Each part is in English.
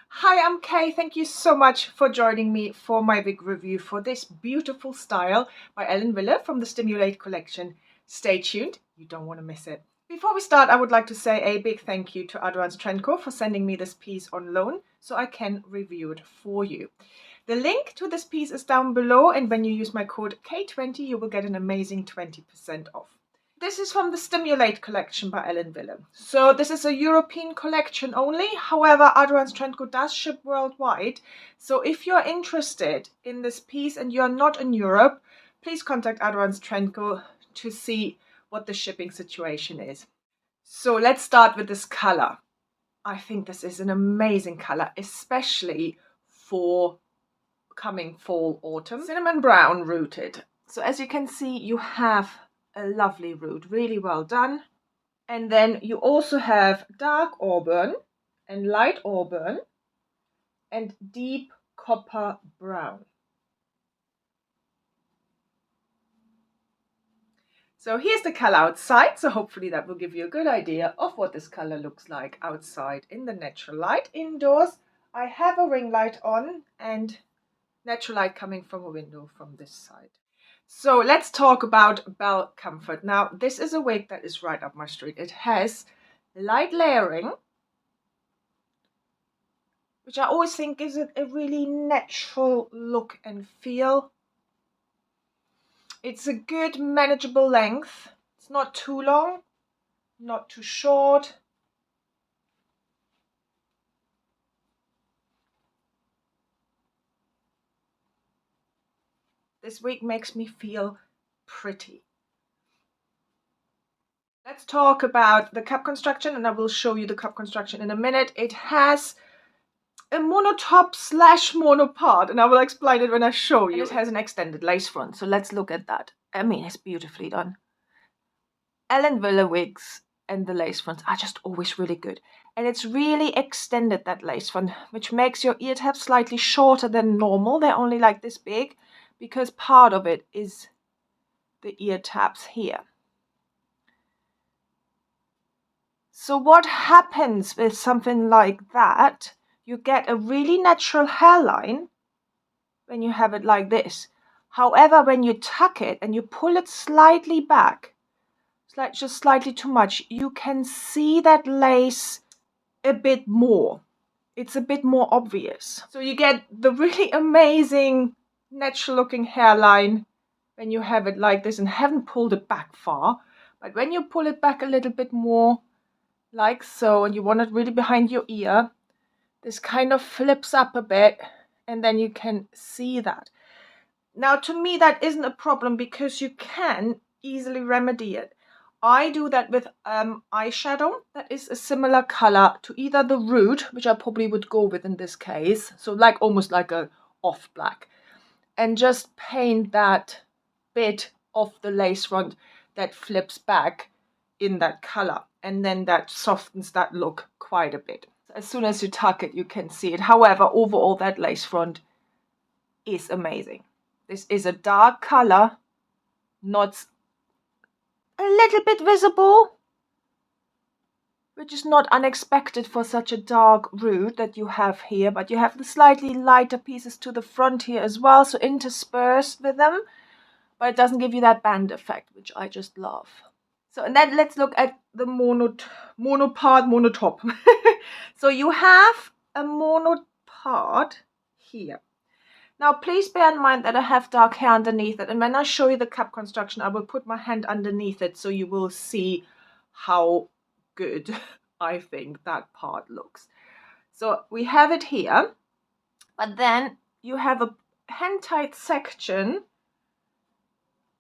Hi, I'm Kay. Thank you so much for joining me for my wig review for this beautiful style by Wille from the Stimulate collection. Stay tuned, you don't want to miss it. Before we start, I would like to say a big thank you to Advance Trendco for sending me this piece on loan so I can review it for you. The link to this piece is down below, and when you use my code K20 you will get an amazing 20% off. This is from the Stimulate collection by Wille. So this is a European collection only. However, Advance Trendco does ship worldwide. So if you're interested in this piece and you're not in Europe, please contact Advance Trendco to see what the shipping situation is. So let's start with this color. I think this is an amazing color, especially for coming fall, autumn. Cinnamonbrown rooted. So as you can see, you have a lovely root, really well done. And then you also have dark auburn and light auburn and deep copper brown. So here's the color outside, so hopefully that will give you a good idea of what this color looks like outside in the natural light. Indoors, I have a ring light on and natural light coming from a window from this side. So let's talk about Belle Comfort. Now, this is a wig that is right up my street. It has light layering, which I always think gives it a really natural look and feel. It's a good manageable length. It's not too long, not too short. This wig makes me feel pretty. Let's talk about the cap construction, and I will show you the cap construction in a minute. It has a monotop slash monopart, and I will explain it when I show you. And it has an extended lace front, so let's look at that. I mean, it's beautifully done. Wille wigs and the lace fronts are just always really good. And it's really extended, that lace front, which makes your ear tabs slightly shorter than normal. They're only like this big because part of it is the ear tabs here. So what happens with something like that? You get a really natural hairline when you have it like this. However, when you tuck it and you pull it slightly back, just slightly too much, you can see that lace a bit more. It's a bit more obvious. So you get the really amazing natural looking hairline when you have it like this and haven't pulled it back far. But when you pull it back a little bit more, like so, and you want it really behind your ear, this kind of flips up a bit, and then you can see that. Now, to me, that isn't a problem because you can easily remedy it. I do that with eyeshadow that is a similar color to either the root, which I probably would go with in this case, so like almost like a off black, and just paint that bit of the lace front that flips back in that color, and then that softens that look quite a bit. As soon as you tuck it, you can see it. However, overall, that lace front is amazing. This is a dark color, not a little bit visible, which is not unexpected for such a dark root that you have here, but you have the slightly lighter pieces to the front here as well, so interspersed with them, but it doesn't give you that band effect, which I just love. So, and then let's look at the monotop. So you have a monopart here. Now, please bear in mind that I have dark hair underneath it, and when I show you the cap construction, I will put my hand underneath it so you will see how good I think that part looks. So we have it here, but then you have a hand-tight section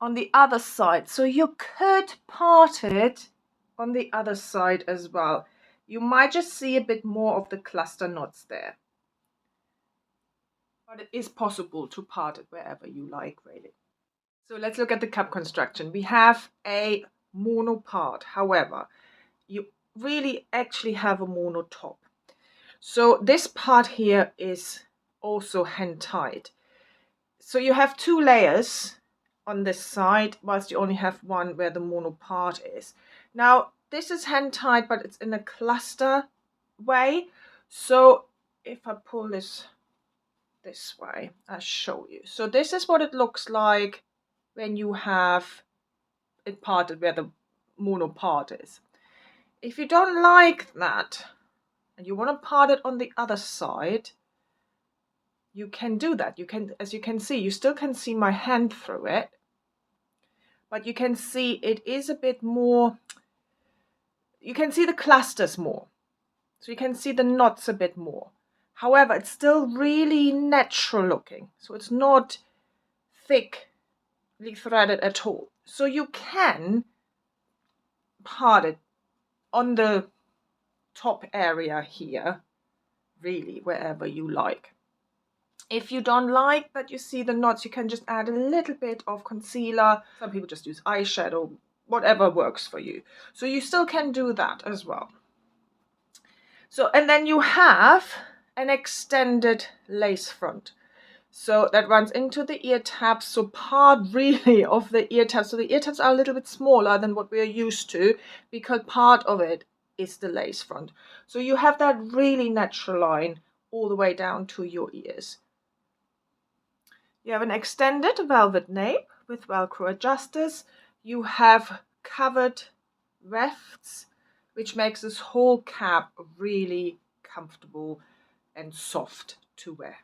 on the other side, so you could part it on the other side as well. You might just see a bit more of the cluster knots there, but it is possible to part it wherever you like, really. So let's look at the cap construction. We have a mono part, however, you really actually have a mono top. So this part here is also hand tied. So you have two layers on this side, whilst you only have one where the mono part is. Now, this is hand tied, but it's in a cluster way. So if I pull this way, I'll show you. So this is what it looks like when you have it parted where the mono part is. If you don't like that and you want to part it on the other side, you can do that. You can, as you can see, you still can see my hand through it, but you can see it is a bit more, you can see the clusters more. So you can see the knots a bit more. However, it's still really natural looking. So it's not thickly threaded at all. So you can part it on the top area here, really, wherever you like. If you don't like that you see the knots, you can just add a little bit of concealer. Some people just use eyeshadow, whatever works for you. So you still can do that as well. So, and then you have an extended lace front. So that runs into the ear tabs. So part really of the ear tabs. So the ear tabs are a little bit smaller than what we are used to, because part of it is the lace front. So you have that really natural line all the way down to your ears. You have an extended velvet nape with Velcro adjusters. You have covered wefts, which makes this whole cap really comfortable and soft to wear.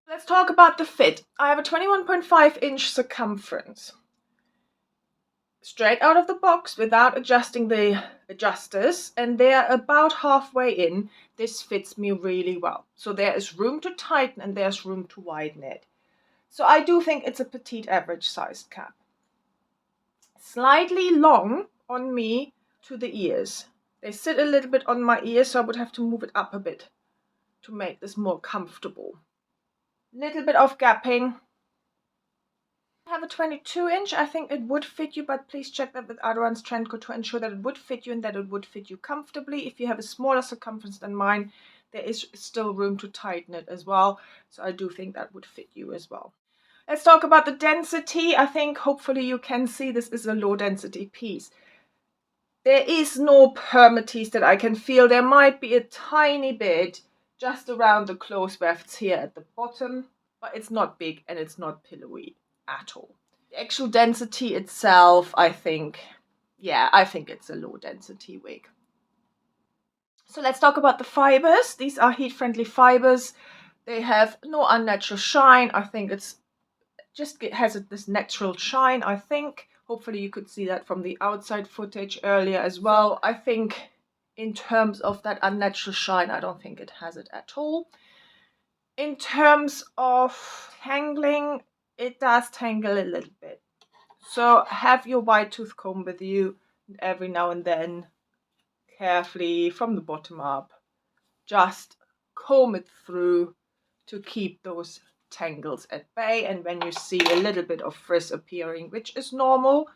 Let's talk about the fit. I have a 21.5-inch circumference. Straight out of the box without adjusting the adjusters, and they're about halfway in. This fits me really well. So there is room to tighten and there's room to widen it. So I do think it's a petite average sized cap. Slightly long on me to the ears. They sit a little bit on my ears, so I would have to move it up a bit to make this more comfortable. Little bit of gapping. I have a 22-inch. I think it would fit you, but please check that with Adorans Trendco to ensure that it would fit you and that it would fit you comfortably. If you have a smaller circumference than mine, there is still room to tighten it as well. So I do think that would fit you as well. Let's talk about the density. I think hopefully you can see this is a low density piece. There is no permatease that I can feel. There might be a tiny bit just around the close wefts here at the bottom, but it's not big and it's not pillowy at all. The actual density itself, I think it's a low density wig. So let's talk about the fibers. These are heat-friendly fibers. They have no unnatural shine. I think it's just has this natural shine, I think. Hopefully you could see that from the outside footage earlier as well. I think in terms of that unnatural shine, I don't think it has it at all. In terms of tangling, it does tangle a little bit. So have your wide tooth comb with you every now and then, carefully from the bottom up. Just comb it through to keep those tangles at bay, and when you see a little bit of frizz appearing, which is normal,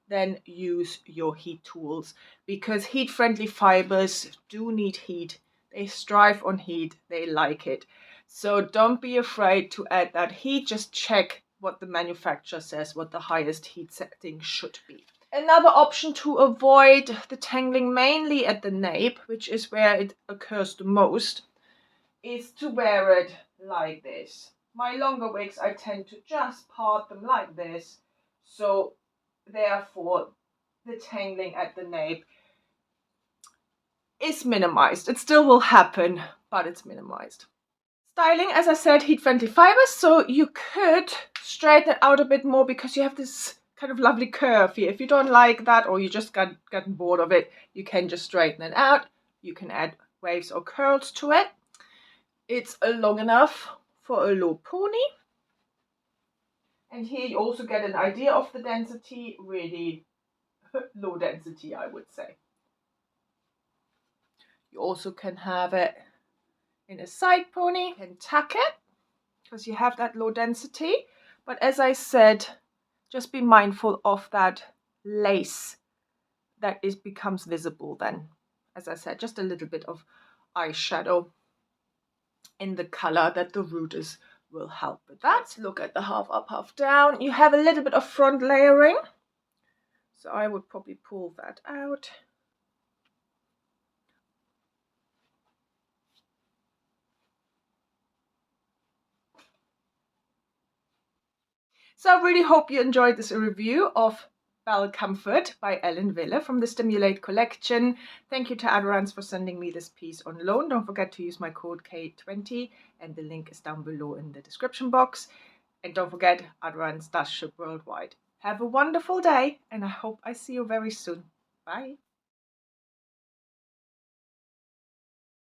then use your heat tools, because heat-friendly fibers do need heat. They strive on heat, they like it. So don't be afraid to add that heat. Just check what the manufacturer says, what the highest heat setting should be. Another option to avoid the tangling mainly at the nape, which is where it occurs the most, is to wear it like this. My longer wigs, I tend to just part them like this, so therefore the tangling at the nape is minimized. It still will happen, but it's minimized. Styling, as I said, heat-friendly fibers, so you could straighten it out a bit more because you have this kind of lovely curve here. If you don't like that, or you just gotten bored of it, you can just straighten it out. You can add waves or curls to it. It's long enough for a low pony. And here you also get an idea of the density, really low density, I would say. You also can have it in a side pony. You can tuck it because you have that low density. But as I said, just be mindful of that lace that becomes visible then. As I said, just a little bit of eyeshadow in the color that the root is will help with that. Let's look at the half up, half down. You have a little bit of front layering, so I would probably pull that out. So I really hope you enjoyed this review of Belle Comfort by Ellen Wille from the Stimulate collection. Thank you to Adorance for sending me this piece on loan. Don't forget to use my code K20 and the link is down below in the description box. And don't forget, Adorance does ship worldwide. Have a wonderful day and I hope I see you very soon. Bye.